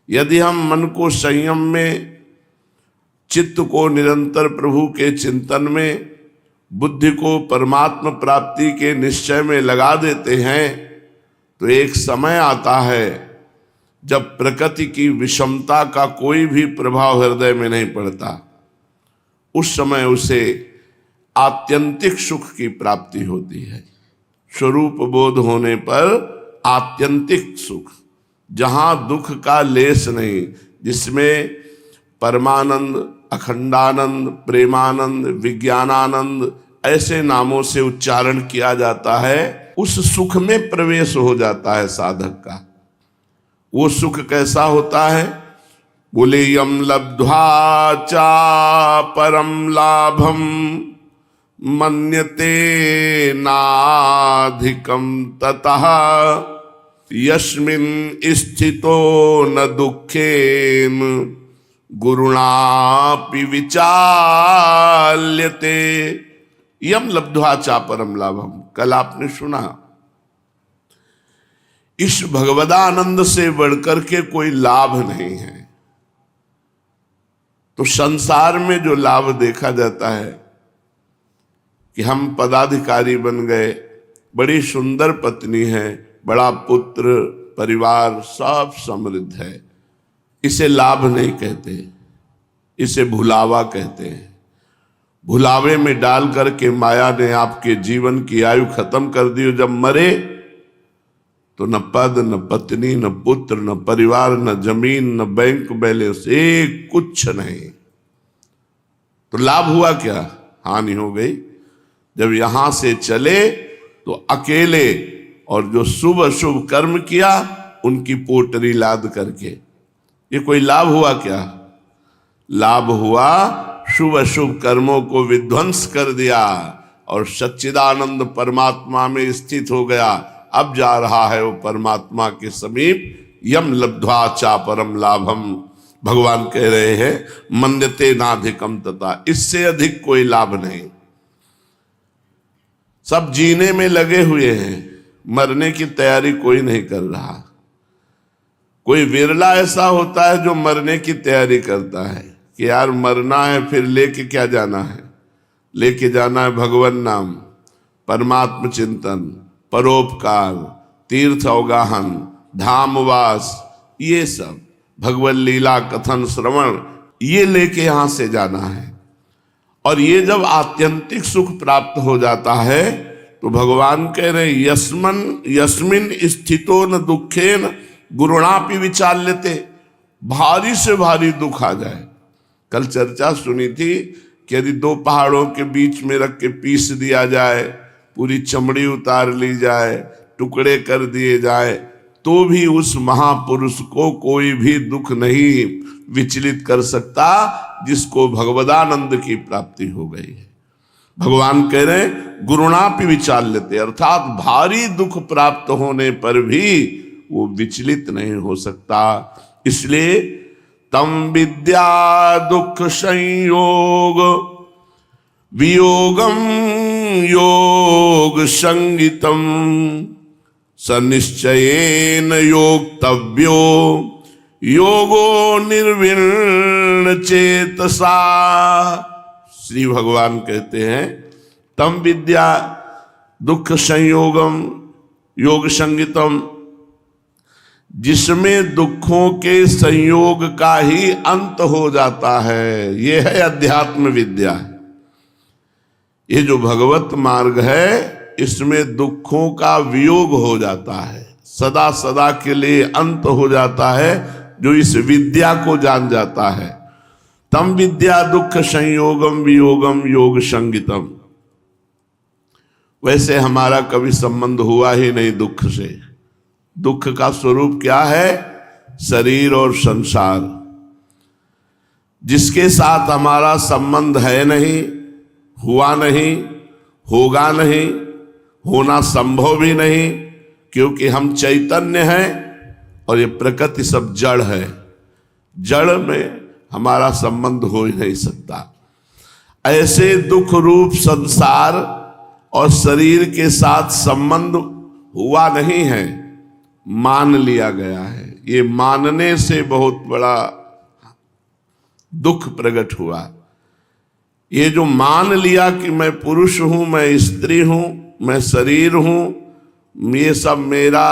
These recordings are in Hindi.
यदि हम मन को संयम में, चित्त को निरंतर प्रभु के चिंतन में, बुद्धि को परमात्मा प्राप्ति के निश्चय में लगा देते हैं, तो एक समय आता है जब प्रकृति की विषमता का कोई भी प्रभाव हृदय में नहीं पड़ता। उस समय उसे आत्यंतिक सुख की प्राप्ति होती है। स्वरूप बोध होने पर आत्यंतिक सुख, जहां दुख का लेस नहीं, जिसमें परमानंद, अखंडानंद, प्रेमानंद, विज्ञानानंद ऐसे नामों से उच्चारण किया जाता है, उस सुख में प्रवेश हो जाता है साधक का। वो सुख कैसा होता है? बोले यम लब्ध्वा चा परम लाभम मन्यते नाधिकम ततः यस्मिन स्थितो न दुखेन गुरुणापि विचाल्यते। यम लब्ध्वा चा परम लाभम, कल आपने सुना, इस भगवदानंद से बढ़कर के कोई लाभ नहीं है। तो संसार में जो लाभ देखा जाता है कि हम पदाधिकारी बन गए, बड़ी सुंदर पत्नी है, बड़ा पुत्र, परिवार सब समृद्ध है, इसे लाभ नहीं कहते, इसे भुलावा कहते हैं। भुलावे में डाल करके माया ने आपके जीवन की आयु खत्म कर दी। जब मरे तो न पद, न पत्नी, न पुत्र, न परिवार, न जमीन, न बैंक बैलेंस, एक कुछ नहीं। तो लाभ हुआ क्या? हानि हो गई। जब यहां से चले तो अकेले, और जो शुभ अशुभ कर्म किया उनकी पोटरी लाद करके, ये कोई लाभ हुआ क्या? लाभ हुआ शुभ अशुभ कर्मों को विध्वंस कर दिया और सच्चिदानंद परमात्मा में स्थित हो गया। अब जा रहा है वो परमात्मा के समीप। यम लब्ध्वा चा परम लाभम, भगवान कह रहे हैं मन्यते नाधिकम तथा, इससे अधिक कोई लाभ नहीं। सब जीने में लगे हुए हैं, मरने की तैयारी कोई नहीं कर रहा। कोई विरला ऐसा होता है जो मरने की तैयारी करता है कि यार मरना है, फिर लेके क्या जाना है? लेके जाना है भगवान नाम, परमात्म चिंतन, परोपकार, तीर्थ अवगाहन, धामवास, ये सब भगवत लीला कथन श्रवण, ये लेके यहां से जाना है। और ये जब आत्यंतिक सुख प्राप्त हो जाता है तो भगवान कह रहे यस्मिन स्थितो न दुखेन गुरुणापि विचाल्यते। भारी से भारी दुख आ जाए, कल चर्चा सुनी थी कि यदि दो पहाड़ों के बीच में रख के पीस दिया जाए, पूरी चमड़ी उतार ली जाए, टुकड़े कर दिए जाए, तो भी उस महापुरुष को कोई भी दुख नहीं विचलित कर सकता जिसको भगवदानंद की प्राप्ति हो गई है। भगवान कह रहे गुरुणापि विचाल्यते, अर्थात भारी दुख प्राप्त होने पर भी वो विचलित नहीं हो सकता। इसलिए तम विद्या दुख संयोग वियोगम योग संगितम सनिश्चयेन योक्तव्यो योगो निर्विण्ण चेतसा। श्री भगवान कहते हैं तम विद्या दुख संयोगम योग संगितम, जिसमें दुखों के संयोग का ही अंत हो जाता है, यह है अध्यात्म विद्या। ये जो भगवत मार्ग है इसमें दुखों का वियोग हो जाता है, सदा सदा के लिए अंत हो जाता है जो इस विद्या को जान जाता है। तम विद्या दुख संयोगम वियोगम योग संगितम। वैसे हमारा कभी संबंध हुआ ही नहीं दुख से। दुख का स्वरूप क्या है? शरीर और संसार। जिसके साथ हमारा संबंध है नहीं, हुआ नहीं, होगा नहीं, होना संभव भी नहीं, क्योंकि हम चैतन्य हैं और ये प्रकृति सब जड़ है। जड़ में हमारा संबंध हो ही नहीं सकता। ऐसे दुख रूप संसार और शरीर के साथ संबंध हुआ नहीं है, मान लिया गया है। ये मानने से बहुत बड़ा दुख प्रकट हुआ। ये जो मान लिया कि मैं पुरुष हूं, मैं स्त्री हूं, मैं शरीर हूं, ये सब मेरा,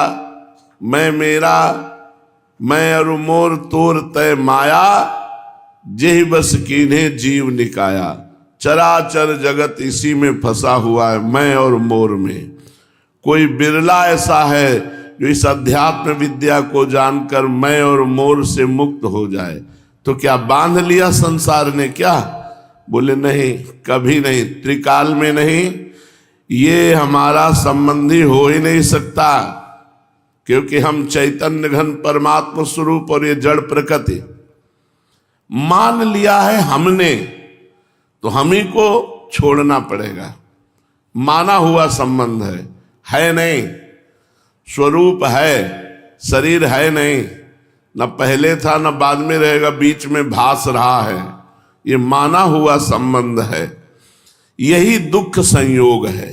मेरा, मैं और मोर तोर तय माया, जेहि बस कीन्हे जीव निकाया। चराचर जगत इसी में फंसा हुआ है, मैं और मोर में। कोई बिरला ऐसा है जो इस अध्यात्म विद्या को जानकर मैं और मोर से मुक्त हो जाए। तो क्या बांध लिया संसार ने क्या? बोले नहीं, कभी नहीं, त्रिकाल में नहीं। ये हमारा संबंधी हो ही नहीं सकता, क्योंकि हम चैतन्य घन परमात्मा स्वरूप और ये जड़ प्रकृति मान लिया है हमने, तो हम ही को छोड़ना पड़ेगा। माना हुआ संबंध है नहीं, स्वरूप है, शरीर है नहीं, न पहले था न बाद में रहेगा, बीच में भास रहा है। ये माना हुआ संबंध है। यही दुख संयोग है।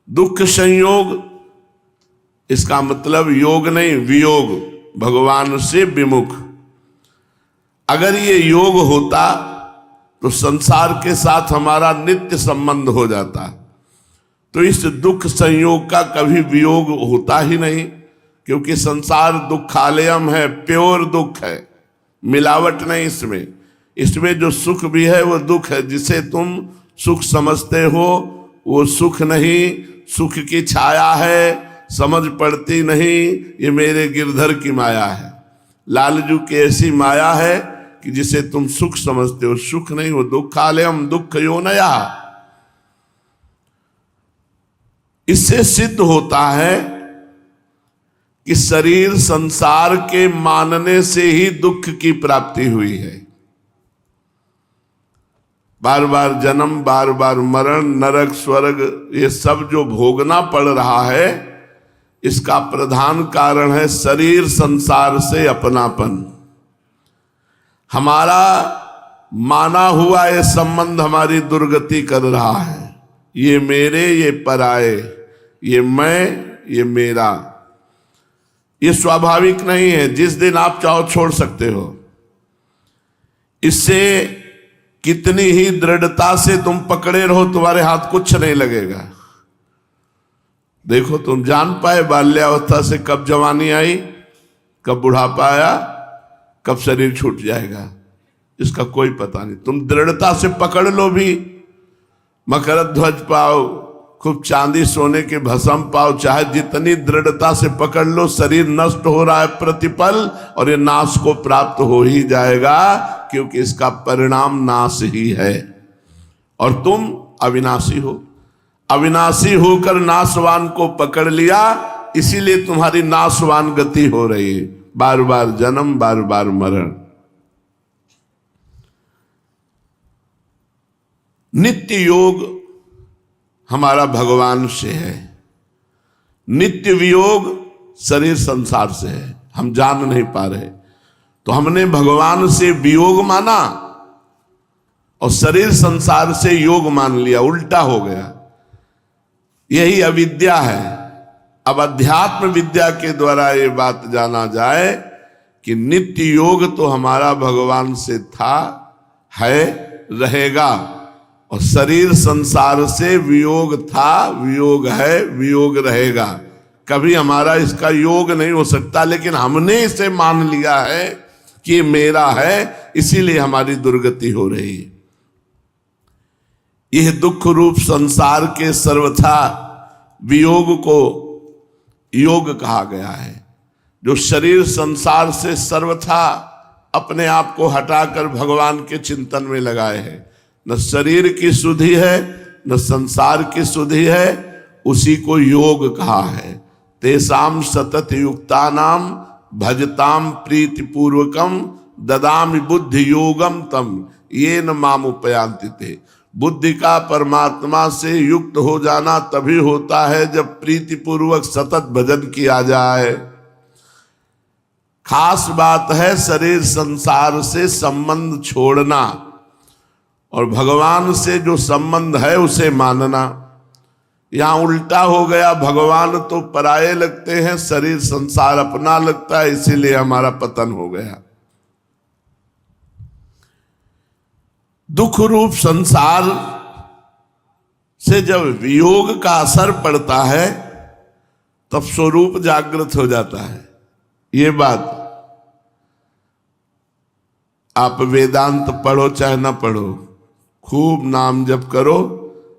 दुख संयोग, इसका मतलब योग नहीं, वियोग, भगवान से विमुख। अगर ये योग होता तो संसार के साथ हमारा नित्य संबंध हो जाता। तो इस दुख संयोग का कभी वियोग होता ही नहीं, क्योंकि संसार दुखालयम है, प्योर दुख है, मिलावट नहीं इसमें। इसमें जो सुख भी है वो दुख है। जिसे तुम सुख समझते हो वो सुख नहीं, सुख की छाया है, समझ पड़ती नहीं। ये मेरे गिरधर की माया है, लालजू की ऐसी माया है कि जिसे तुम सुख समझते हो, सुख नहीं, वो दुखालयम, दुख योनया। इससे सिद्ध होता है कि शरीर संसार के मानने से ही दुख की प्राप्ति हुई है। बार बार जन्म, बार बार मरण, नरक स्वर्ग, ये सब जो भोगना पड़ रहा है, इसका प्रधान कारण है शरीर संसार से अपनापन। हमारा माना हुआ ये संबंध हमारी दुर्गति कर रहा है। ये मेरे, ये पराये, ये मैं, ये मेरा। ये स्वाभाविक नहीं है। जिस दिन आप चाहो छोड़ सकते हो। इससे कितनी ही दृढ़ता से तुम पकड़े रहो, तुम्हारे हाथ कुछ नहीं लगेगा। देखो, तुम जान पाए बाल्यावस्था से कब जवानी आई, कब बुढ़ापा आया, कब शरीर छूट जाएगा, इसका कोई पता नहीं। तुम दृढ़ता से पकड़ लो भी, मकर ध्वज पाओ, खूब चांदी सोने के भस्म पाओ, चाहे जितनी दृढ़ता से पकड़ लो, शरीर नष्ट हो रहा है प्रतिपल, और ये नाश को प्राप्त हो ही जाएगा, क्योंकि इसका परिणाम नाश ही है। और तुम अविनाशी हो। अविनाशी होकर नाशवान को पकड़ लिया, इसीलिए तुम्हारी नाशवान गति हो रही है। बार बार जन्म, बार बार मरण। नित्य योग हमारा भगवान से है, नित्य वियोग शरीर संसार से है। हम जान नहीं पा रहे, तो हमने भगवान से वियोग माना और शरीर संसार से योग मान लिया, उल्टा हो गया। यही अविद्या है। अब अध्यात्म विद्या के द्वारा ये बात जाना जाए कि नित्य योग तो हमारा भगवान से था, है, रहेगा, और शरीर संसार से वियोग था, वियोग है, वियोग रहेगा। कभी हमारा इसका योग नहीं हो सकता, लेकिन हमने इसे मान लिया है कि मेरा है, इसीलिए हमारी दुर्गति हो रही है। यह दुख रूप संसार के सर्वथा वियोग को योग कहा गया है। जो शरीर संसार से सर्वथा अपने आप को हटाकर भगवान के चिंतन में लगाए हैं, न शरीर की सुधि है न संसार की सुधि है, उसी को योग कहा है। तेसाम सतत युक्तानाम भजताम प्रीति पूर्वकम ददामि बुद्धि योगम तम ये न माम उपयांति ते। बुद्धि का परमात्मा से युक्त हो जाना तभी होता है जब प्रीति पूर्वक सतत भजन किया जाए। खास बात है शरीर संसार से संबंध छोड़ना और भगवान से जो संबंध है उसे मानना। यहां उल्टा हो गया, भगवान तो पराये लगते हैं, शरीर संसार अपना लगता है, इसीलिए हमारा पतन हो गया। दुख रूप संसार से जब वियोग का असर पड़ता है तब स्वरूप जागृत हो जाता है। ये बात आप वेदांत पढ़ो चाहे ना पढ़ो, खूब नाम जप करो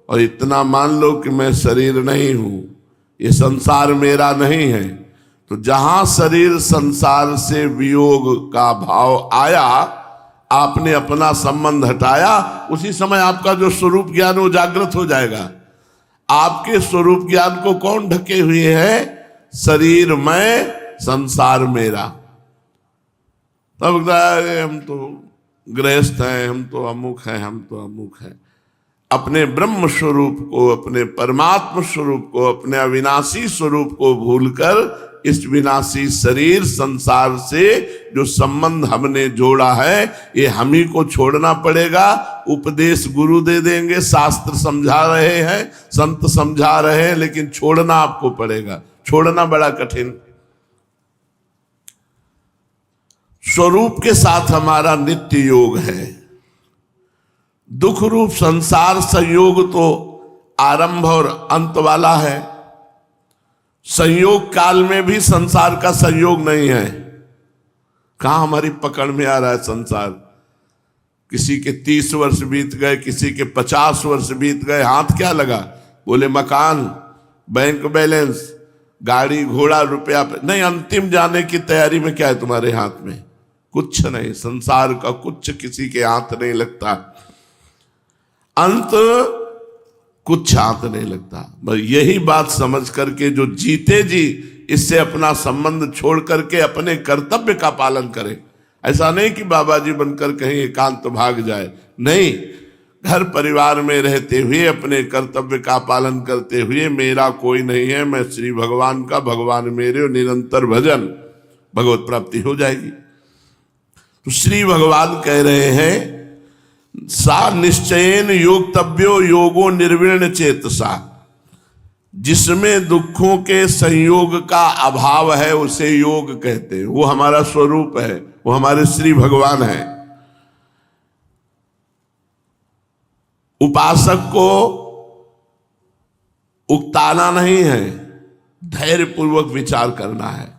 और इतना मान लो कि मैं शरीर नहीं हूं, ये संसार मेरा नहीं है। तो जहां शरीर संसार से वियोग का भाव आया, आपने अपना संबंध हटाया, उसी समय आपका जो स्वरूप ज्ञान वो जागृत हो जाएगा। आपके स्वरूप ज्ञान को कौन ढके हुए है? शरीर मैं, संसार मेरा। तब हम तो गृहस्थ हैं, हम तो अमुक हैं, हम तो अमुक हैं। अपने ब्रह्म स्वरूप को, अपने परमात्म स्वरूप को, अपने अविनाशी स्वरूप को भूलकर इस विनाशी शरीर संसार से जो संबंध हमने जोड़ा है, ये हम ही को छोड़ना पड़ेगा। उपदेश गुरु दे देंगे, शास्त्र समझा रहे हैं, संत समझा रहे हैं, लेकिन छोड़ना आपको पड़ेगा। छोड़ना बड़ा कठिन। स्वरूप के साथ हमारा नित्य योग है। दुख रूप संसार संयोग तो आरंभ और अंत वाला है। संयोग काल में भी संसार का संयोग नहीं है। कहां हमारी पकड़ में आ रहा है संसार? किसी के 30 वर्ष बीत गए, किसी के 50 वर्ष बीत गए, हाथ क्या लगा? बोले मकान, बैंक बैलेंस, गाड़ी घोड़ा, रुपया नहीं। अंतिम जाने की तैयारी में क्या है तुम्हारे हाथ में? कुछ नहीं। संसार का कुछ किसी के हाथ नहीं लगता। अंत कुछ हाथ नहीं लगता। बस यही बात समझ करके जो जीते जी इससे अपना संबंध छोड़ करके अपने कर्तव्य का पालन करे। ऐसा नहीं कि बाबा जी बनकर कहीं एकांत भाग जाए, नहीं। घर परिवार में रहते हुए अपने कर्तव्य का पालन करते हुए, मेरा कोई नहीं है, मैं श्री भगवान का, भगवान मेरे, निरंतर भजन, भगवत प्राप्ति हो जाएगी। तो श्री भगवान कह रहे हैं, सा निश्चयेन योगतव्यो योगो निर्विण्ण चेतसा। जिसमें दुखों के संयोग का अभाव है उसे योग कहते हैं। वो हमारा स्वरूप है, वो हमारे श्री भगवान है। उपासक को उकताना नहीं है, धैर्य पूर्वक विचार करना है।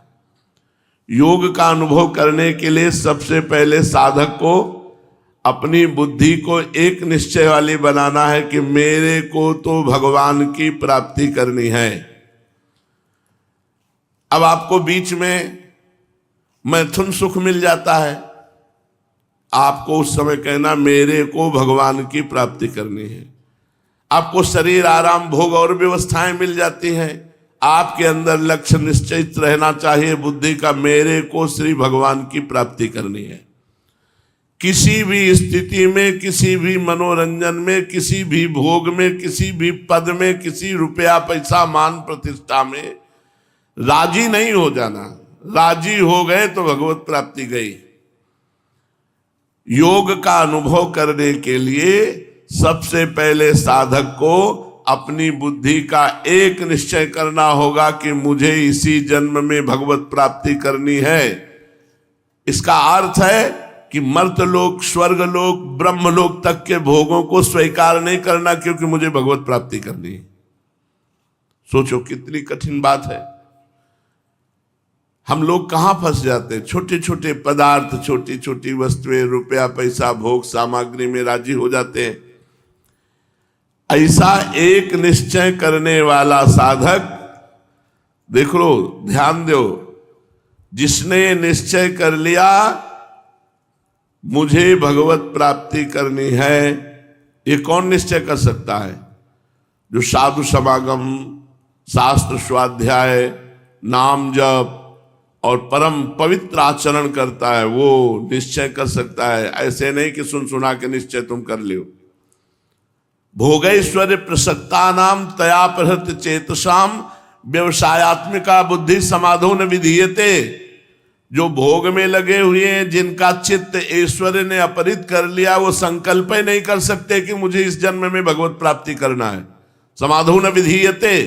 योग का अनुभव करने के लिए सबसे पहले साधक को अपनी बुद्धि को एक निश्चय वाली बनाना है कि मेरे को तो भगवान की प्राप्ति करनी है। अब आपको बीच में मैथुन सुख मिल जाता है, आपको उस समय कहना मेरे को भगवान की प्राप्ति करनी है। आपको शरीर आराम भोग और व्यवस्थाएं मिल जाती हैं, आपके अंदर लक्ष्य निश्चित रहना चाहिए बुद्धि का, मेरे को श्री भगवान की प्राप्ति करनी है। किसी भी स्थिति में, किसी भी मनोरंजन में, किसी भी भोग में, किसी भी पद में, किसी रुपया पैसा मान प्रतिष्ठा में राजी नहीं हो जाना। राजी हो गए तो भगवत प्राप्ति गई। योग का अनुभव करने के लिए सबसे पहले साधक को अपनी बुद्धि का एक निश्चय करना होगा कि मुझे इसी जन्म में भगवत प्राप्ति करनी है। इसका अर्थ है कि मर्तलोक, स्वर्गलोक, ब्रह्मलोक तक के भोगों को स्वीकार नहीं करना, क्योंकि मुझे भगवत प्राप्ति करनी है। सोचो कितनी कठिन बात है। हम लोग कहां फंस जाते हैं? छोटे छोटे पदार्थ, छोटी छोटी वस्तुएं, रुपया पैसा, भोग सामग्री में राजी हो जाते हैं। ऐसा एक निश्चय करने वाला साधक, देख लो, ध्यान दो, जिसने निश्चय कर लिया मुझे भगवत प्राप्ति करनी है, ये कौन निश्चय कर सकता है? जो साधु समागम, शास्त्र स्वाध्याय, नाम जप और परम पवित्र आचरण करता है, वो निश्चय कर सकता है। ऐसे नहीं कि सुन सुना के निश्चय तुम कर लियो। भोगैश्वर्य प्रसक्ता नाम तया प्रहृत चेतसाम व्यवसायत्मिका बुद्धि समाधो न विधीयते। जो भोग में लगे हुए हैं, जिनका चित्त ऐश्वर्य ने अपहरित कर लिया, वो संकल्प ही नहीं कर सकते कि मुझे इस जन्म में भगवत प्राप्ति करना है। समाधो न विधीयते,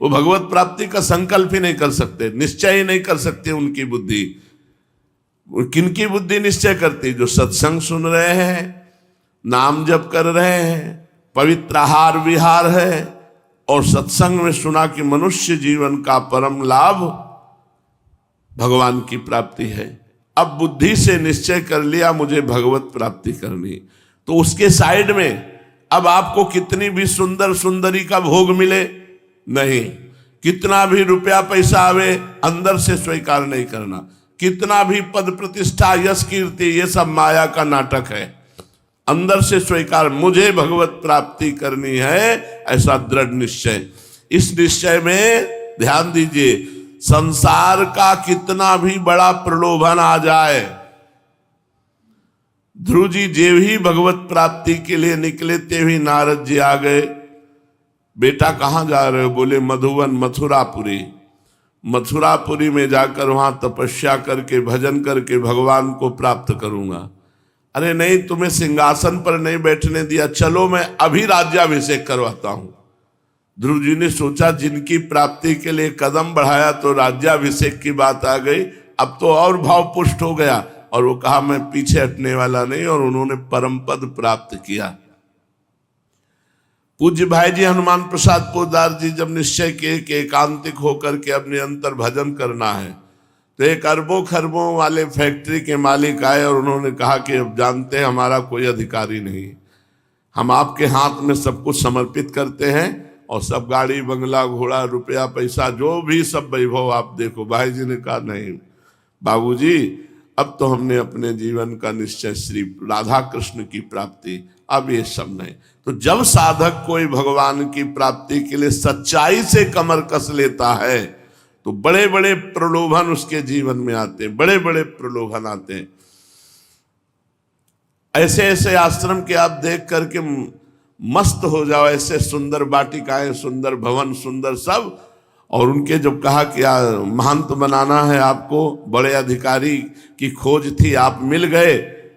वो भगवत प्राप्ति का संकल्प ही नहीं कर सकते, निश्चय ही नहीं कर सकते। उनकी बुद्धि, किनकी बुद्धि निश्चय करती? जो सत्संग सुन रहे हैं, नाम जप कर रहे हैं, पवित्र आहार विहार है, और सत्संग में सुना कि मनुष्य जीवन का परम लाभ भगवान की प्राप्ति है। अब बुद्धि से निश्चय कर लिया मुझे भगवत प्राप्ति करनी, तो उसके साइड में अब आपको कितनी भी सुंदर सुंदरी का भोग मिले नहीं, कितना भी रुपया पैसा आवे अंदर से स्वीकार नहीं करना, कितना भी पद प्रतिष्ठा यश कीर्ति ये सब माया का नाटक है, अंदर से स्वीकार मुझे भगवत प्राप्ति करनी है, ऐसा दृढ़ निश्चय। इस निश्चय में ध्यान दीजिए, संसार का कितना भी बड़ा प्रलोभन आ जाए, ध्रुव जी जेव ही भगवत प्राप्ति के लिए निकले तेवी नारद जी आ गए। बेटा कहाँ जा रहे हो? बोले मधुवन मथुरापुरी। मथुरापुरी में जाकर वहां तपस्या करके भजन करके भगवान को प्राप्त करूंगा। अरे नहीं, तुम्हें सिंहासन पर नहीं बैठने दिया, चलो मैं अभी राज्याभिषेक करवाता हूं। ध्रुव जी ने सोचा जिनकी प्राप्ति के लिए कदम बढ़ाया तो राज्याभिषेक की बात आ गई, अब तो और भाव पुष्ट हो गया, और वो कहा मैं पीछे हटने वाला नहीं, और उन्होंने परम पद प्राप्त किया। पूज्य भाई जी हनुमान प्रसाद पोदार जी जब निश्चय किए कि एकांतिक होकर के अपने अंतर भजन करना है, तो एक अरबों खरबों वाले फैक्ट्री के मालिक आए और उन्होंने कहा कि अब जानते हैं हमारा कोई अधिकारी नहीं, हम आपके हाथ में सब कुछ समर्पित करते हैं, और सब गाड़ी बंगला घोड़ा रुपया पैसा जो भी सब वैभव आप देखो। भाई जी ने कहा नहीं बाबूजी, अब तो हमने अपने जीवन का निश्चय श्री राधा कृष्ण की प्राप्ति, अब ये सब नहीं। तो जब साधक कोई भगवान की प्राप्ति के लिए सच्चाई से कमर कस लेता है तो बड़े बड़े प्रलोभन उसके जीवन में आते हैं, बड़े बड़े प्रलोभन आते हैं। ऐसे ऐसे आश्रम के आप देख करके मस्त हो जाओ, ऐसे सुंदर वाटिकाएं, सुंदर भवन, सुंदर सब, और उनके जब कहा कि महंत बनाना है आपको, बड़े अधिकारी की खोज थी, आप मिल गए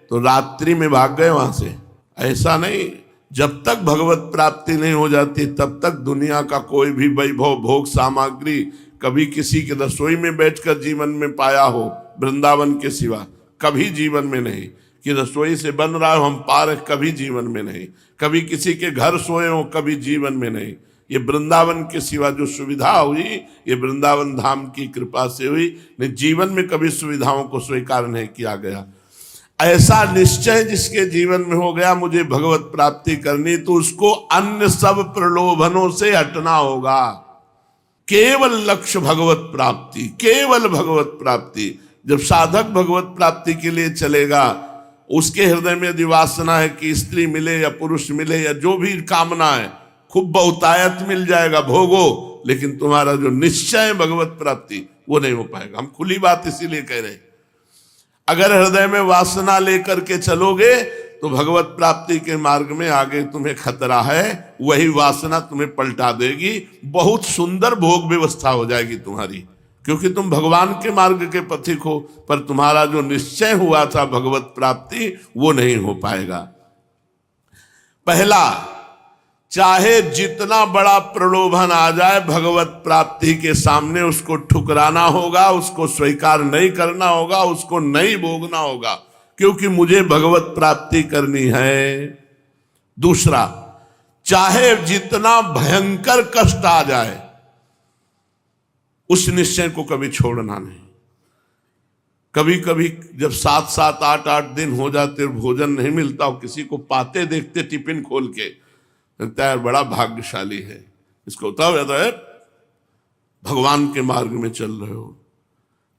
तो रात्रि में भाग गए वहां से। ऐसा नहीं, जब तक भगवत प्राप्ति नहीं हो जाती तब तक दुनिया का कोई भी वैभव भोग सामग्री कभी किसी के रसोई में बैठकर जीवन में पाया हो वृंदावन के सिवा, कभी जीवन में नहीं। कि रसोई से बन रहा हो हम पा रहे, कभी जीवन में नहीं। कभी किसी के घर सोए हो, कभी जीवन में नहीं। ये वृंदावन के सिवा जो सुविधा हुई ये वृंदावन धाम की कृपा से हुई, नहीं जीवन में कभी सुविधाओं को स्वीकार नहीं किया गया। ऐसा निश्चय जिसके जीवन में हो गया मुझे भगवत प्राप्ति करनी, तो उसको अन्य सब प्रलोभनों से हटना होगा। केवल लक्ष्य भगवत प्राप्ति, केवल भगवत प्राप्ति। जब साधक भगवत प्राप्ति के लिए चलेगा, उसके हृदय में यदि वासना है कि स्त्री मिले या पुरुष मिले या जो भी कामना है, खूब बहुतायत मिल जाएगा, भोगो, लेकिन तुम्हारा जो निश्चय है भगवत प्राप्ति वो नहीं हो पाएगा। हम खुली बात इसीलिए कह रहे हैं, अगर हृदय में वासना लेकर के चलोगे तो भगवत प्राप्ति के मार्ग में आगे तुम्हें खतरा है, वही वासना तुम्हें पलटा देगी, बहुत सुंदर भोग व्यवस्था हो जाएगी तुम्हारी, क्योंकि तुम भगवान के मार्ग के पथिक हो, पर तुम्हारा जो निश्चय हुआ था भगवत प्राप्ति वो नहीं हो पाएगा। पहला, चाहे जितना बड़ा प्रलोभन आ जाए भगवत प्राप्ति के सामने उसको ठुकराना होगा, उसको स्वीकार नहीं करना होगा, उसको नहीं भोगना होगा, क्योंकि मुझे भगवत प्राप्ति करनी है। दूसरा, चाहे जितना भयंकर कष्ट आ जाए उस निश्चय को कभी छोड़ना नहीं। कभी कभी जब 7-7, 8-8 दिन हो जाते भोजन नहीं मिलता और किसी को पाते देखते टिफिन खोल के, लगता है बड़ा भाग्यशाली है, इसको होता है भगवान के मार्ग में चल रहे हो।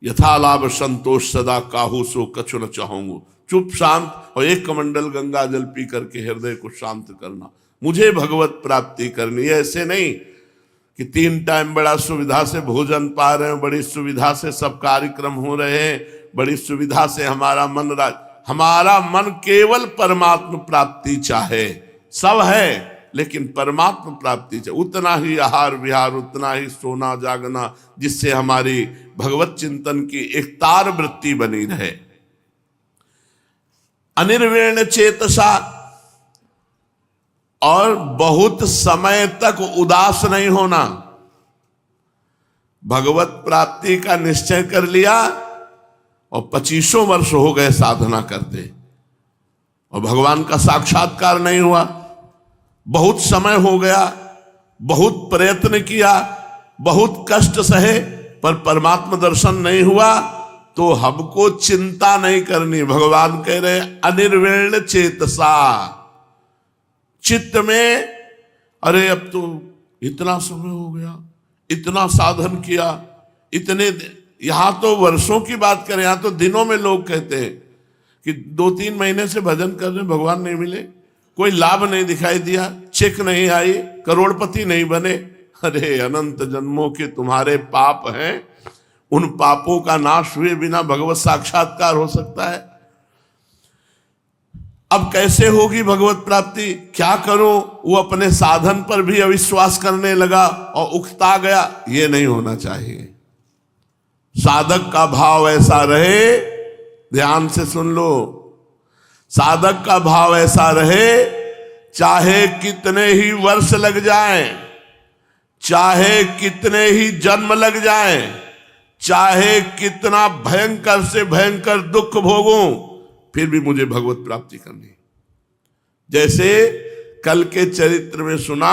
यथा लाभ संतोष सदा काहू सो कछु न चाहूंगा, चुप शांत और एक कमंडल गंगा जल पी करके हृदय को शांत करना, मुझे भगवत प्राप्ति करनी है। ऐसे नहीं कि 3 टाइम बड़ा सुविधा से भोजन पा रहे हैं, बड़ी सुविधा से सब कार्यक्रम हो रहे हैं, बड़ी सुविधा से हमारा मन केवल परमात्मा प्राप्ति चाहे, सब है लेकिन परमात्मा प्राप्ति चाहे। उतना ही आहार विहार, उतना ही सोना जागना, जिससे हमारी भगवत चिंतन की एक तार वृत्ति बनी रहे। अनिर्वेण चेतसा, और बहुत समय तक उदास नहीं होना। भगवत प्राप्ति का निश्चय कर लिया और 25 वर्ष हो गए साधना करते और भगवान का साक्षात्कार नहीं हुआ। बहुत समय हो गया, बहुत प्रयत्न किया, बहुत कष्ट सहे, पर परमात्मा दर्शन नहीं हुआ, तो हमको चिंता नहीं करनी। भगवान कह रहे अनिर्विण्ण चेतसा, चित्त में अरे अब तो इतना समय हो गया, इतना साधन किया, इतने, यहां तो वर्षों की बात करें, यहां तो दिनों में लोग कहते हैं कि 2-3 महीने से भजन कर रहे, भगवान नहीं मिले, कोई लाभ नहीं दिखाई दिया, चेक नहीं आई, करोड़पति नहीं बने। अरे अनंत जन्मों के तुम्हारे पाप हैं, उन पापों का नाश हुए बिना भगवत साक्षात्कार हो सकता है? अब कैसे होगी भगवत प्राप्ति, क्या करो? वो अपने साधन पर भी अविश्वास करने लगा और उकता गया। ये नहीं होना चाहिए। साधक का भाव ऐसा रहे, ध्यान से सुन लो, साधक का भाव ऐसा रहे, चाहे कितने ही वर्ष लग जाएं, चाहे कितने ही जन्म लग जाएं, चाहे कितना भयंकर से भयंकर दुख भोगूं, फिर भी मुझे भगवत प्राप्ति करनी। जैसे कल के चरित्र में सुना,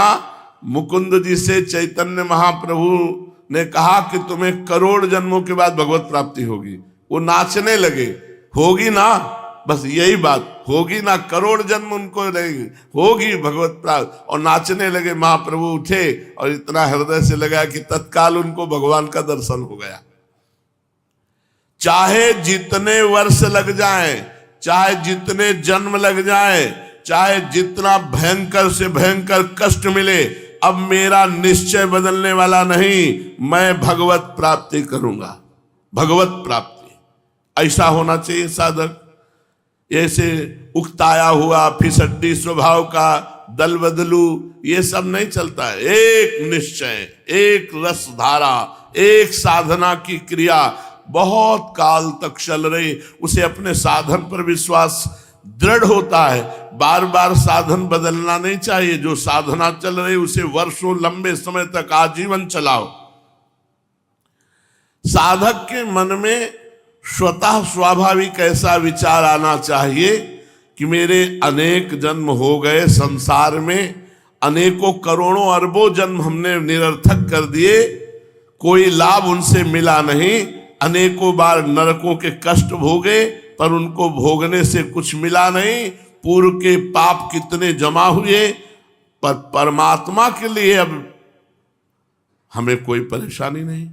मुकुंद जी से चैतन्य महाप्रभु ने कहा कि तुम्हें करोड़ जन्मों के बाद भगवत प्राप्ति होगी। वो नाचने लगे, होगी ना, बस यही बात, होगी ना, करोड़ जन्म उनको रहेगी, होगी भगवत प्राप्ति, और नाचने लगे। महाप्रभु उठे और इतना हृदय से लगा कि तत्काल उनको भगवान का दर्शन हो गया। चाहे जितने वर्ष लग जाएं, चाहे जितने जन्म लग जाए, चाहे जितना भयंकर से भयंकर कष्ट मिले, अब मेरा निश्चय बदलने वाला नहीं, मैं भगवत प्राप्ति करूंगा। भगवत प्राप्ति ऐसा होना चाहिए साधक। ऐसे उकताया हुआ फिसड्डी स्वभाव का दल बदलू, ये सब नहीं चलता है। एक निश्चय, एक रस धारा, एक साधना की क्रिया बहुत काल तक चल रही, उसे अपने साधन पर विश्वास दृढ़ होता है। बार बार साधन बदलना नहीं चाहिए। जो साधना चल रही उसे वर्षों लंबे समय तक आजीवन चलाओ। साधक के मन में स्वतः स्वाभाविक ऐसा विचार आना चाहिए कि मेरे अनेक जन्म हो गए संसार में, अनेकों करोड़ों अरबों जन्म हमने निरर्थक कर दिए, कोई लाभ उनसे मिला नहीं, अनेकों बार नरकों के कष्ट भोगे पर उनको भोगने से कुछ मिला नहीं, पूर्व के पाप कितने जमा हुए, पर परमात्मा के लिए अब हमें कोई परेशानी नहीं।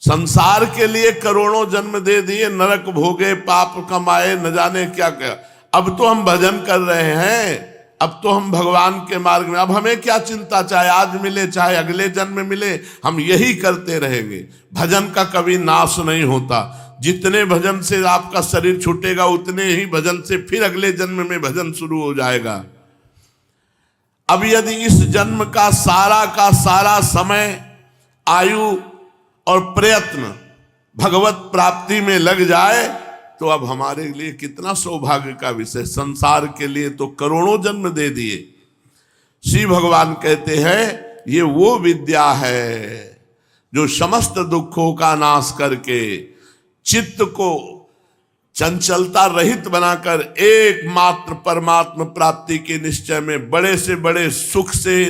संसार के लिए करोड़ों जन्म दे दिए, नरक भोगे, पाप कमाए, न जाने क्या क्या। अब तो हम भजन कर रहे हैं, अब तो हम भगवान के मार्ग में, अब हमें क्या चिंता, चाहे आज मिले चाहे अगले जन्म में मिले, हम यही करते रहेंगे। भजन का कभी नाश नहीं होता। जितने भजन से आपका शरीर छूटेगा, उतने ही भजन से फिर अगले जन्म में भजन शुरू हो जाएगा। अब यदि इस जन्म का सारा समय, आयु और प्रयत्न भगवत प्राप्ति में लग जाए, तो अब हमारे लिए कितना सौभाग्य का विषय। संसार के लिए तो करोड़ों जन्म दे दिए। श्री भगवान कहते हैं ये वो विद्या है जो समस्त दुखों का नाश करके चित्त को चंचलता रहित बनाकर एकमात्र परमात्मा प्राप्ति के निश्चय में बड़े से बड़े सुख से,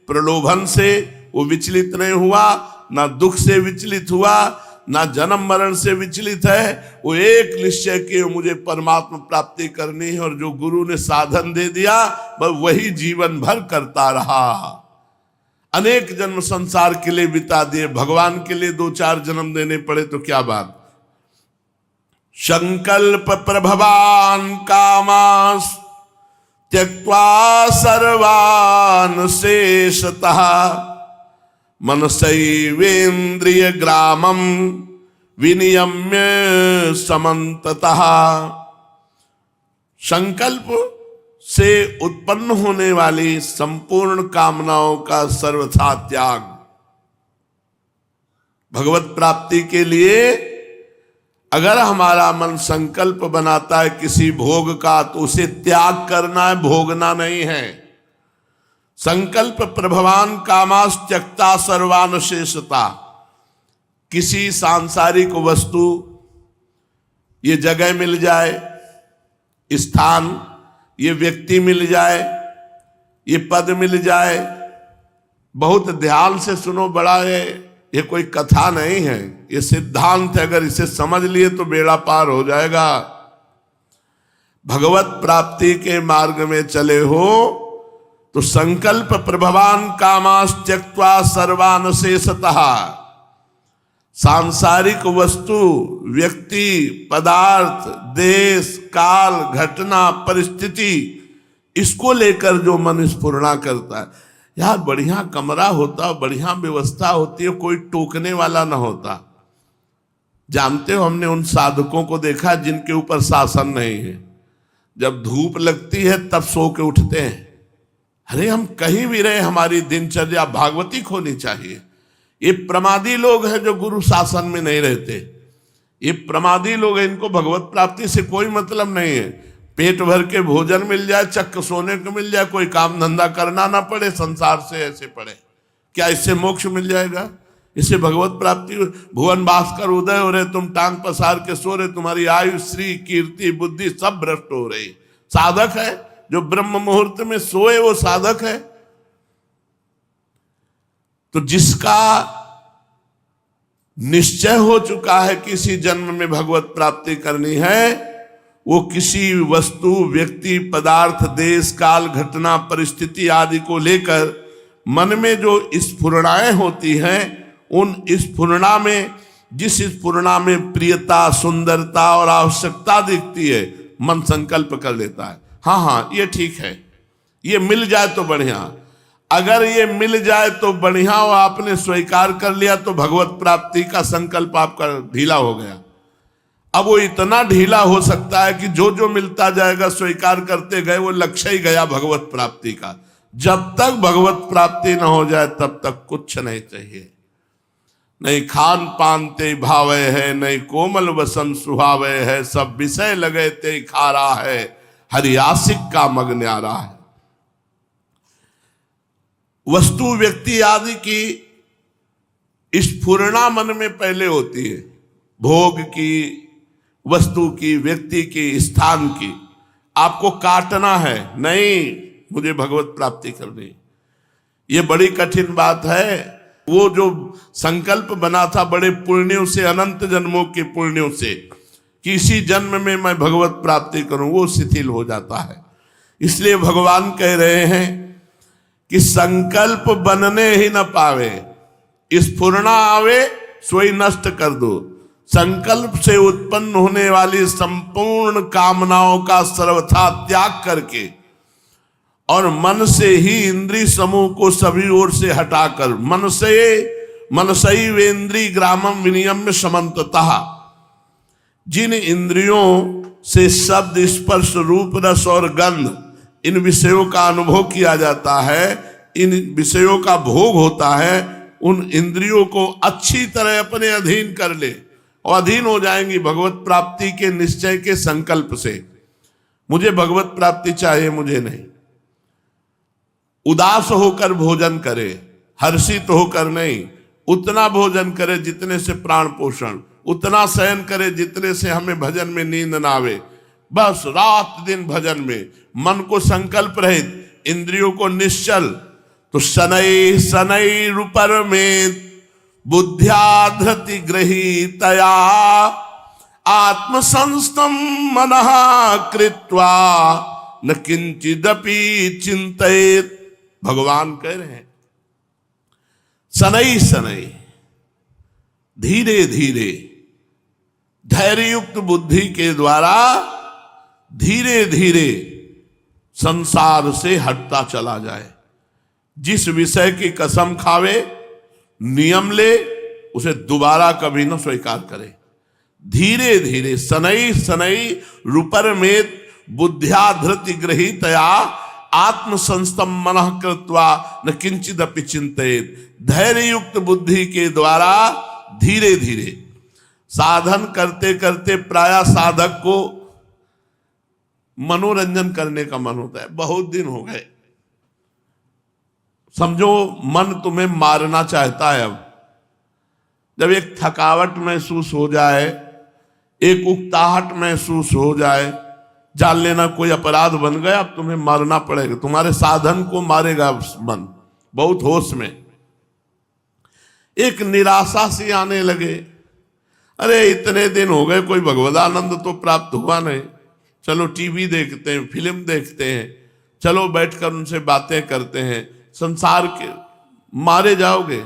प्रलोभन से वो विचलित नहीं हुआ, ना दुख से विचलित हुआ, ना जन्म मरण से विचलित है। वो एक निश्चय किए मुझे परमात्मा प्राप्ति करनी है, और जो गुरु ने साधन दे दिया बस वही जीवन भर करता रहा। अनेक जन्म संसार के लिए बिता दिए, भगवान के लिए 2-4 जन्म देने पड़े तो क्या बात। संकल्प प्रभवान कामास त्यक्त्वा सर्वान् शेषतः मनसैवेन्द्रिय ग्रामम विनियम्य समन्ततः। संकल्प से उत्पन्न होने वाली संपूर्ण कामनाओं का सर्वथा त्याग। भगवत प्राप्ति के लिए अगर हमारा मन संकल्प बनाता है किसी भोग का तो उसे त्याग करना है, भोगना नहीं है। संकल्प प्रभवान कामास त्यक्ता सर्वान शेषता। किसी सांसारिक वस्तु, ये जगह मिल जाए, स्थान, ये व्यक्ति मिल जाए, ये पद मिल जाए, बहुत ध्यान से सुनो, बड़ा है, ये कोई कथा नहीं है, ये सिद्धांत है। अगर इसे समझ लिए तो बेड़ा पार हो जाएगा। भगवत प्राप्ति के मार्ग में चले हो तो संकल्प प्रभवान कामास त्यक्त्वा सर्वान शेषतः। सांसारिक वस्तु, व्यक्ति, पदार्थ, देश, काल, घटना, परिस्थिति, इसको लेकर जो मन स्फुरना करता है, यार बढ़िया कमरा होता, बढ़िया व्यवस्था होती है, कोई टोकने वाला ना होता। जानते हो, हमने उन साधकों को देखा जिनके ऊपर शासन नहीं है, जब धूप लगती है तब सो के उठते हैं। अरे हम कहीं भी रहे, हमारी दिनचर्या भागवतिक होनी चाहिए। ये प्रमादी लोग हैं जो गुरु शासन में नहीं रहते, ये प्रमादी लोग हैं, इनको भगवत प्राप्ति से कोई मतलब नहीं है। पेट भर के भोजन मिल जाए, चक्क सोने को मिल जाए, कोई काम धंधा करना ना पड़े, संसार से ऐसे पड़े, क्या इससे मोक्ष मिल जाएगा? इससे भगवत प्राप्ति? भुवन भास्कर उदय हो रहे, तुम टांग पसार के सो रहे, तुम्हारी आयु, श्री, कीर्ति, बुद्धि सब भ्रष्ट हो रही। साधक है जो ब्रह्म मुहूर्त में सोए, वो साधक है। तो जिसका निश्चय हो चुका है किसी जन्म में भगवत प्राप्ति करनी है, वो किसी वस्तु, व्यक्ति, पदार्थ, देश, काल, घटना, परिस्थिति आदि को लेकर मन में जो स्फुरणाएं होती हैं, उन स्फुरणा में, जिस स्फुरणा में प्रियता, सुंदरता और आवश्यकता दिखती है, मन संकल्प कर लेता है, हाँ ये ठीक है, ये मिल जाए तो बढ़िया। अगर ये मिल जाए तो बढ़िया, और आपने स्वीकार कर लिया तो भगवत प्राप्ति का संकल्प आपका ढीला हो गया। अब वो इतना ढीला हो सकता है कि जो जो मिलता जाएगा स्वीकार करते गए, वो लक्ष्य ही गया भगवत प्राप्ति का। जब तक भगवत प्राप्ति न हो जाए तब तक कुछ नहीं चाहिए। नहीं खान पान ते भावे है, नहीं कोमल वसन सुहावे है, सब विषय लगे ते खारा है, हरियासिक का मग न्यारा है। वस्तु, व्यक्ति आदि की स्फुरणा मन में पहले होती है, भोग की, वस्तु की, व्यक्ति की, स्थान की। आपको काटना है, नहीं मुझे भगवत प्राप्ति करनी, ये बड़ी कठिन बात है। वो जो संकल्प बना था बड़े पुण्यों से, अनंत जन्मों के पुण्यों से, कि इसी जन्म में मैं भगवत प्राप्ति करूं, वो शिथिल हो जाता है। इसलिए भगवान कह रहे हैं कि संकल्प बनने ही न पावे, स्फुरना आवे सोई नष्ट कर दो। संकल्प से उत्पन्न होने वाली संपूर्ण कामनाओं का सर्वथा त्याग करके और मन से ही इंद्रिय समूह को सभी ओर से हटाकर, मनसैवेन्द्रिय ग्रामम विनियम्य समन्ततः, जिन इंद्रियों से शब्द, स्पर्श, रूप, रस और गंध, इन विषयों का अनुभव किया जाता है, इन विषयों का भोग होता है, उन इंद्रियों को अच्छी तरह अपने अधीन कर ले, और अधीन हो जाएंगी भगवत प्राप्ति के निश्चय के संकल्प से। मुझे भगवत प्राप्ति चाहिए, मुझे नहीं। उदास होकर भोजन करे, हर्षित होकर नहीं। उतना भोजन करे जितने से प्राण पोषण, उतना शयन करे जितने से हमें भजन में नींद ना आवे। बस रात दिन भजन में, मन को संकल्प रहित, इंद्रियों को निश्चल। तो शनै शनै रूपर में बुद्ध्या धृति गृहीतया आत्मसंस्थम मनः कृत्वा न किंचिदपि चिंतयेत्। भगवान कह रहे हैं शनै शनै, धीरे धीरे, धैर्य युक्त बुद्धि के द्वारा धीरे धीरे संसार से हटता चला जाए। जिस विषय की कसम खावे, नियम ले, उसे दोबारा कभी न स्वीकार करे। धीरे धीरे शनै शनै रूपर में बुद्ध्या धृति गृहीतया आत्मसंस्थम मनः कृत्वा न किंचिदपि चिंतयेत्। धैर्य युक्त बुद्धि के द्वारा धीरे धीरे साधन करते करते प्रायः साधक को मनोरंजन करने का मन होता है। बहुत दिन हो गए, समझो मन तुम्हें मारना चाहता है। अब जब एक थकावट महसूस हो जाए, एक उकताहट महसूस हो जाए, जान लेना कोई अपराध बन गया, अब तुम्हें मारना पड़ेगा। तुम्हारे साधन को मारेगा मन, बहुत होश में। एक निराशा सी आने लगे, अरे इतने दिन हो गए कोई भगवदानंद तो प्राप्त हुआ नहीं, चलो टीवी देखते हैं, फिल्म देखते हैं, चलो बैठकर उनसे बातें करते हैं। संसार के मारे जाओगे।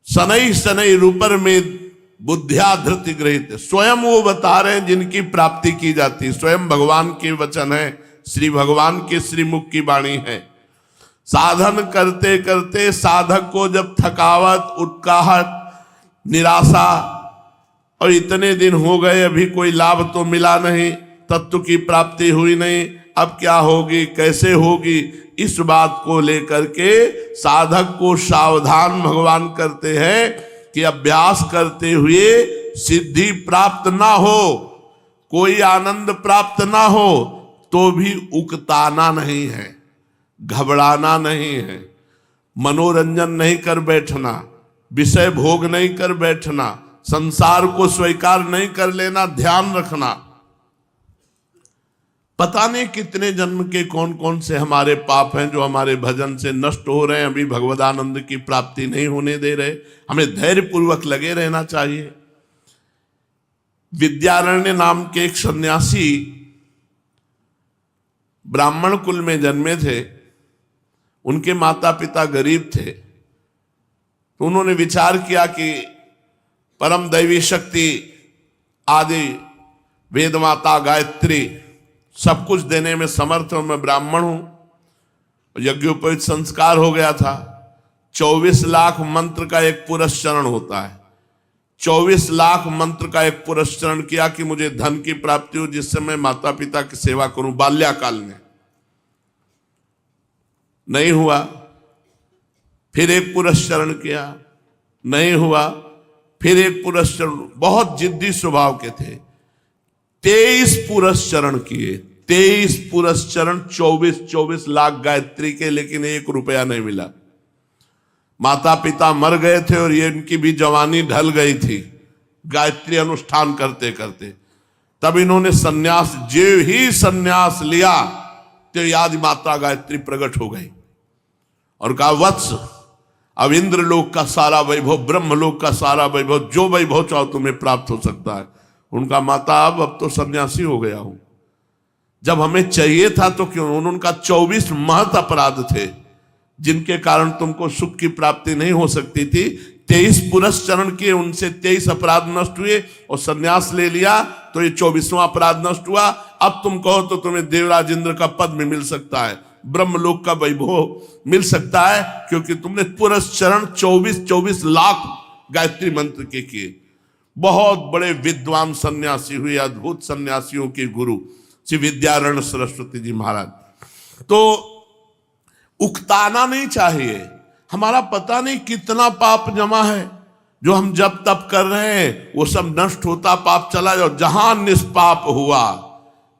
शनै शनै रूपर में बुद्धिया धृति गृहित, स्वयं वो बता रहे हैं जिनकी प्राप्ति की जाती, स्वयं भगवान के वचन है, श्री भगवान के श्रीमुख की वाणी है। साधन करते करते साधक को जब थकावट, उत्काहट, निराशा, और इतने दिन हो गए अभी कोई लाभ तो मिला नहीं, तत्व की प्राप्ति हुई नहीं, अब क्या होगी, कैसे होगी, इस बात को लेकर के साधक को सावधान भगवान करते हैं कि अभ्यास करते हुए सिद्धि प्राप्त ना हो, कोई आनंद प्राप्त ना हो, तो भी उकताना नहीं है, घबराना नहीं है, मनोरंजन नहीं कर बैठना, विषय भोग नहीं कर बैठना, संसार को स्वीकार नहीं कर लेना, ध्यान रखना। पता नहीं कितने जन्म के कौन कौन से हमारे पाप हैं जो हमारे भजन से नष्ट हो रहे हैं, अभी भगवदानंद की प्राप्ति नहीं होने दे रहे। हमें धैर्य पूर्वक लगे रहना चाहिए। विद्यारण्य नाम के एक सन्यासी ब्राह्मण कुल में जन्मे थे, उनके माता पिता गरीब थे, तो उन्होंने विचार किया कि परम दैवी शक्ति आदि वेद माता गायत्री सब कुछ देने में समर्थ हूं, मैं ब्राह्मण हूं। यज्ञोपवीत संस्कार हो गया था। 24 लाख मंत्र का एक पुरस्चरण होता है। 24 लाख मंत्र का एक पुरस्चरण किया कि मुझे धन की प्राप्ति हो, जिससे मैं माता पिता की सेवा करूं बाल्याकाल में। नहीं हुआ। फिर एक पुरस्चरण किया, नहीं हुआ। फिर एक पुरस्चरण, बहुत जिद्दी स्वभाव के थे। 23 पुरस्चरण किए, 23 पुरस्चरण, 24 लाख गायत्री के, लेकिन 1 रुपया नहीं मिला। माता पिता मर गए थे और ये इनकी भी जवानी ढल गई थी गायत्री अनुष्ठान करते करते। तब इन्होंने सन्यास, जो ही सन्यास लिया तो याद माता गायत्री प्रकट हो गई और कहा, वत्स अब इंद्रलोक का सारा वैभव, ब्रह्मलोक का सारा वैभव, जो वैभव चाहो तुम्हें प्राप्त हो सकता है। उनका माता, अब तो सन्यासी हो गया हूं, जब हमें चाहिए था तो क्यों। उनका 24 महत अपराध थे जिनके कारण तुमको सुख की प्राप्ति नहीं हो सकती थी। 23 पुरस्चरण किए, उनसे 23 अपराध नष्ट हुए और सन्यास ले लिया तो ये 24वां अपराध नष्ट हुआ। अब तुम कहो तो तुम्हें देवराज इंद्र का पद भी मिल सकता है, ब्रह्मलोक का वैभव मिल सकता है, क्योंकि तुमने पुरस्चरण 24 लाख गायत्री मंत्र के किए। बहुत बड़े विद्वान सन्यासी हुए, अद्भुत सन्यासियों के गुरु श्री विद्यारण्य सरस्वती जी महाराज। तो उकताना नहीं चाहिए। हमारा पता नहीं कितना पाप जमा है जो हम जब तप कर रहे हैं, वो सब नष्ट होता पाप चला जाओ। जहां निष्पाप हुआ,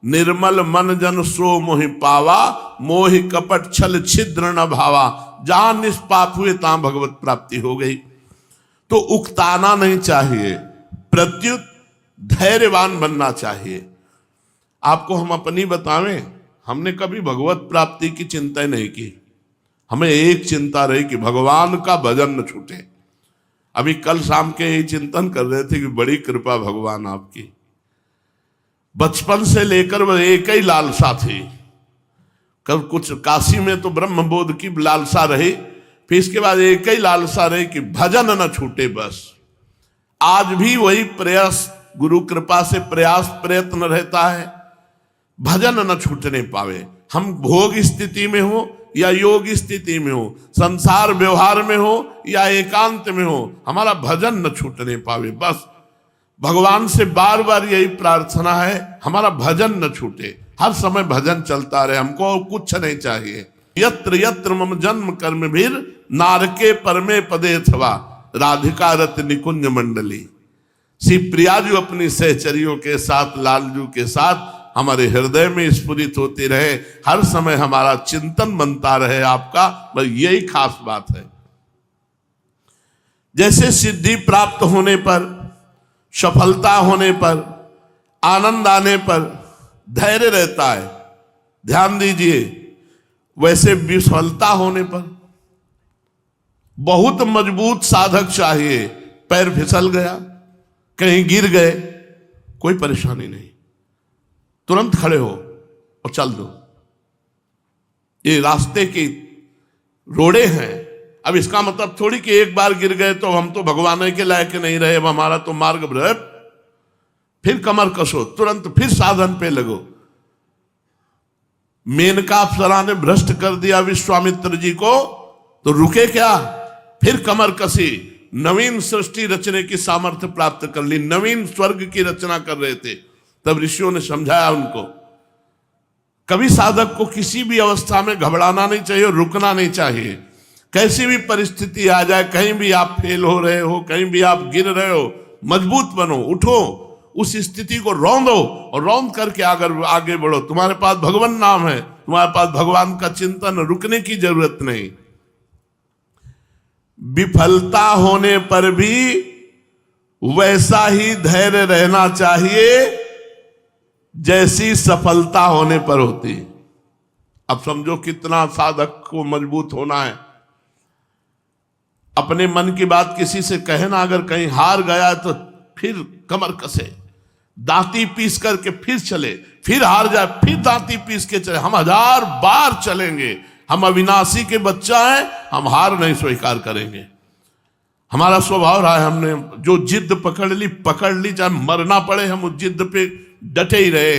निर्मल मन जन सो मोहि पावा, मोहि कपट छल छिद्र न भावा। जहां निष्पाप हुए तहां भगवत प्राप्ति हो गई। तो उकताना नहीं चाहिए, प्रत्युत धैर्यवान बनना चाहिए। आपको हम अपनी बतावें, हमने कभी भगवत प्राप्ति की चिंता नहीं की। हमें एक चिंता रही कि भगवान का भजन न छूटे। अभी कल शाम के यही चिंतन कर रहे थे कि बड़ी कृपा भगवान आपकी। बचपन से लेकर वह एक ही लालसा थी। कल कुछ काशी में तो ब्रह्मबोध की लालसा रही, फिर इसके बाद एक ही लालसा रही कि भजन न छूटे बस। आज भी वही प्रयास, गुरु कृपा से प्रयास प्रयत्न रहता है, भजन न छूटने पावे। हम भोग स्थिति में हो या योग स्थिति में हो, संसार व्यवहार में हो या एकांत में हो, हमारा भजन न छूटने पावे। बस भगवान से बार बार यही प्रार्थना है, हमारा भजन न छूटे, हर समय भजन चलता रहे, हमको और कुछ नहीं चाहिए। यत्र यत्र मम जन्म कर्म भीर नारके परमे पदे थवा। राधिका रत निकुंज मंडली। श्री प्रियाजू अपनी सहचरियों के साथ, लालजू के साथ हमारे हृदय में स्फुरित होती रहे, हर समय हमारा चिंतन बनता रहे आपका, बस यही खास बात है। जैसे सिद्धि प्राप्त होने पर, सफलता होने पर, आनंद आने पर धैर्य रहता है, ध्यान दीजिए, वैसे विफलता होने पर बहुत मजबूत साधक चाहिए। पैर फिसल गया, कहीं गिर गए, कोई परेशानी नहीं, तुरंत खड़े हो और चल दो। ये रास्ते की रोड़े हैं। अब इसका मतलब थोड़ी कि एक बार गिर गए तो हम तो भगवान के लायक नहीं रहे, अब हमारा तो मार्ग भ्रष्ट, फिर कमर कसो, तुरंत फिर साधन पे लगो। मेनका अप्सरा ने भ्रष्ट कर दिया विश्वामित्र जी को, तो रुके क्या, फिर कमर कसी, नवीन सृष्टि रचने की सामर्थ्य प्राप्त कर ली, नवीन स्वर्ग की रचना कर रहे थे। तब ऋषियों ने समझाया उनको, कभी साधक को किसी भी अवस्था में घबराना नहीं चाहिए, रुकना नहीं चाहिए। कैसी भी परिस्थिति आ जाए, कहीं भी आप फेल हो रहे हो, कहीं भी आप गिर रहे हो, मजबूत बनो, उठो, उस स्थिति को रौंदो और रौंद करके आगे बढ़ो। तुम्हारे पास भगवान नाम है, तुम्हारे पास भगवान का चिंतन, रुकने की जरूरत नहीं। विफलता होने पर भी वैसा ही धैर्य रहना चाहिए जैसी सफलता होने पर होती। अब समझो कितना साधक को मजबूत होना है। अपने मन की बात किसी से कहे ना, अगर कहीं हार गया तो फिर कमर कसे, दांती पीस करके फिर चले, फिर हार जाए फिर दांती पीस के चले। हम 1000 बार चलेंगे, हम अविनाशी के बच्चा हैं, हम हार नहीं स्वीकार करेंगे। हमारा स्वभाव रहा है, हमने जो जिद पकड़ ली, चाहे मरना पड़े हम उस जिद पे डटे ही रहे।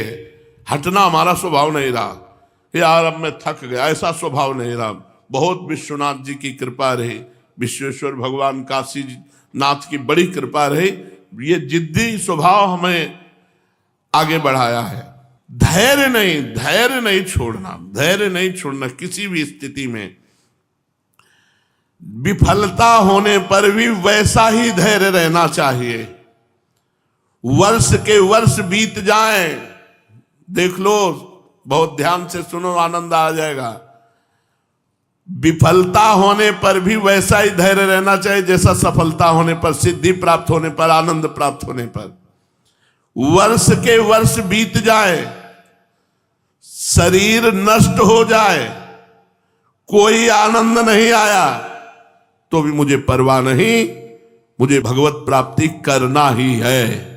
हटना हमारा स्वभाव नहीं रहा, यार अब मैं थक गया, ऐसा स्वभाव नहीं रहा। बहुत विश्वनाथ जी की कृपा रही, विश्वेश्वर भगवान काशी नाथ की बड़ी कृपा रही, ये जिद्दी स्वभाव हमें आगे बढ़ाया है। धैर्य नहीं छोड़ना किसी भी स्थिति में। विफलता होने पर भी वैसा ही धैर्य रहना चाहिए। वर्ष के वर्ष बीत जाएं, देख लो, बहुत ध्यान से सुनो, आनंद आ जाएगा। विफलता होने पर भी वैसा ही धैर्य रहना चाहिए जैसा सफलता होने पर, सिद्धि प्राप्त होने पर, आनंद प्राप्त होने पर। वर्ष के वर्ष बीत जाए, शरीर नष्ट हो जाए, कोई आनंद नहीं आया, तो भी मुझे परवाह नहीं, मुझे भगवत प्राप्ति करना ही है।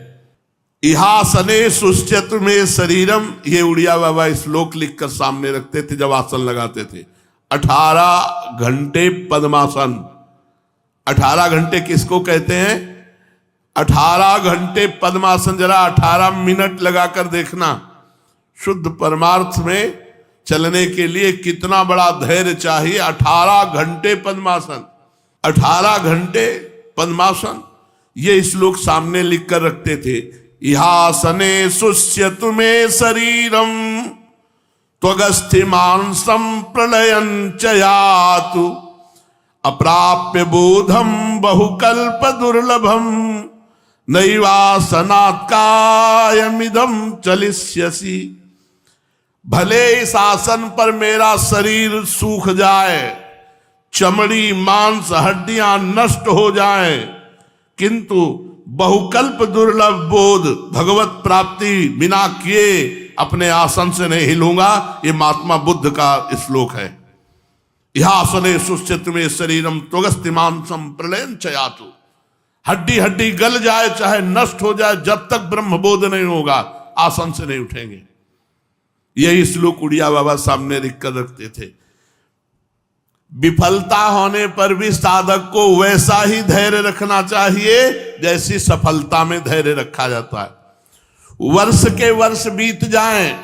इहासने सुष्यत में शरीरम, ये उड़िया बाबा श्लोक लिखकर सामने रखते थे जब आसन लगाते थे। 18 घंटे पद्मासन। 18 घंटे किसको कहते हैं? 18 घंटे पद्मासन। जरा 18 मिनट लगाकर देखना, शुद्ध परमार्थ में चलने के लिए कितना बड़ा धैर्य चाहिए। 18 घंटे पद्मासन, 18 घंटे पद्मासन, ये श्लोक सामने लिखकर रखते थे। इहासने सुष्यत में शरीरम त्वगस्थिमांसं प्रलयं च यातु अप्राप्य बोधम बहुकल्प दुर्लभम नैवासनात् कायमिदं चलिष्यसि। भले इस आसन पर मेरा शरीर सूख जाए, चमड़ी मांस हड्डियां नष्ट हो जाएं, किंतु बहुकल्प दुर्लभ बोध, भगवत प्राप्ति बिना किए अपने आसन से नहीं हिलूंगा। ये महात्मा बुद्ध का श्लोक है। इहासने सुष्यत में शरीरम त्वगस्थिमांसं प्रलयं च यातु। हड्डी हड्डी गल जाए, चाहे नष्ट हो जाए, जब तक ब्रह्म बोध नहीं होगा आसन से नहीं उठेंगे। यही श्लोक उड़िया बाबा सामने लिख कर रखते थे। विफलता होने पर भी साधक को वैसा ही धैर्य रखना चाहिए जैसी सफलता में धैर्य रखा जाता है। वर्ष के वर्ष बीत जाएं,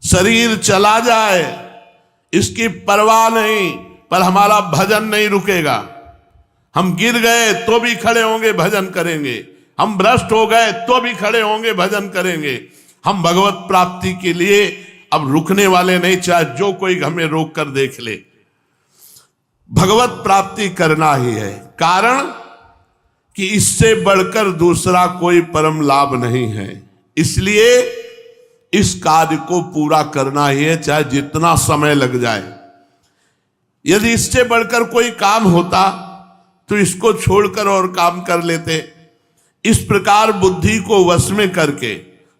शरीर चला जाए, इसकी परवाह नहीं, पर हमारा भजन नहीं रुकेगा। हम गिर गए तो भी खड़े होंगे, भजन करेंगे। हम भ्रष्ट हो गए तो भी खड़े होंगे, भजन करेंगे। हम भगवत प्राप्ति के लिए अब रुकने वाले नहीं, चाहे जो कोई हमें रोक कर देख ले। भगवत प्राप्ति करना ही है। कारण कि इससे बढ़कर दूसरा कोई परम लाभ नहीं है। इसलिए इस कार्य को पूरा करना ही है, चाहे जितना समय लग जाए। यदि इससे बढ़कर कोई काम होता तो इसको छोड़कर और काम कर लेते। इस प्रकार बुद्धि को वश में करके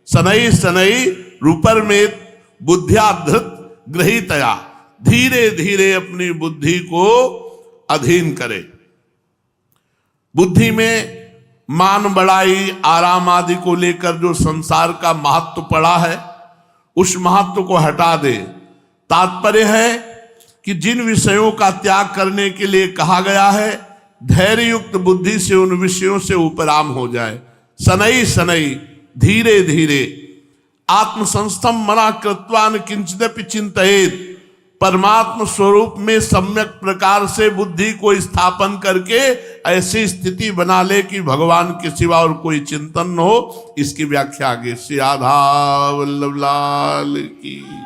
शनैः शनैः रूपरमेत बुद्ध्या धृत गृहीतया, धीरे धीरे अपनी बुद्धि को अधीन करे। बुद्धि में मान बढ़ाई आराम आदि को लेकर जो संसार का महत्व पड़ा है, उस महत्व को हटा दे। तात्पर्य है कि जिन विषयों का त्याग करने के लिए कहा गया है, धैर्य युक्त बुद्धि से उन विषयों से उपराम हो जाए। शनैः शनैः, धीरे धीरे, आत्मसंस्थम मना कृत्वान किंचिदपि चिंतयेत्, परमात्म स्वरूप में सम्यक प्रकार से बुद्धि को स्थापन करके ऐसी स्थिति बना ले कि भगवान के सिवा और कोई चिंतन न हो। इसकी व्याख्या आगे। श्री राधा वल्लभ लाल की।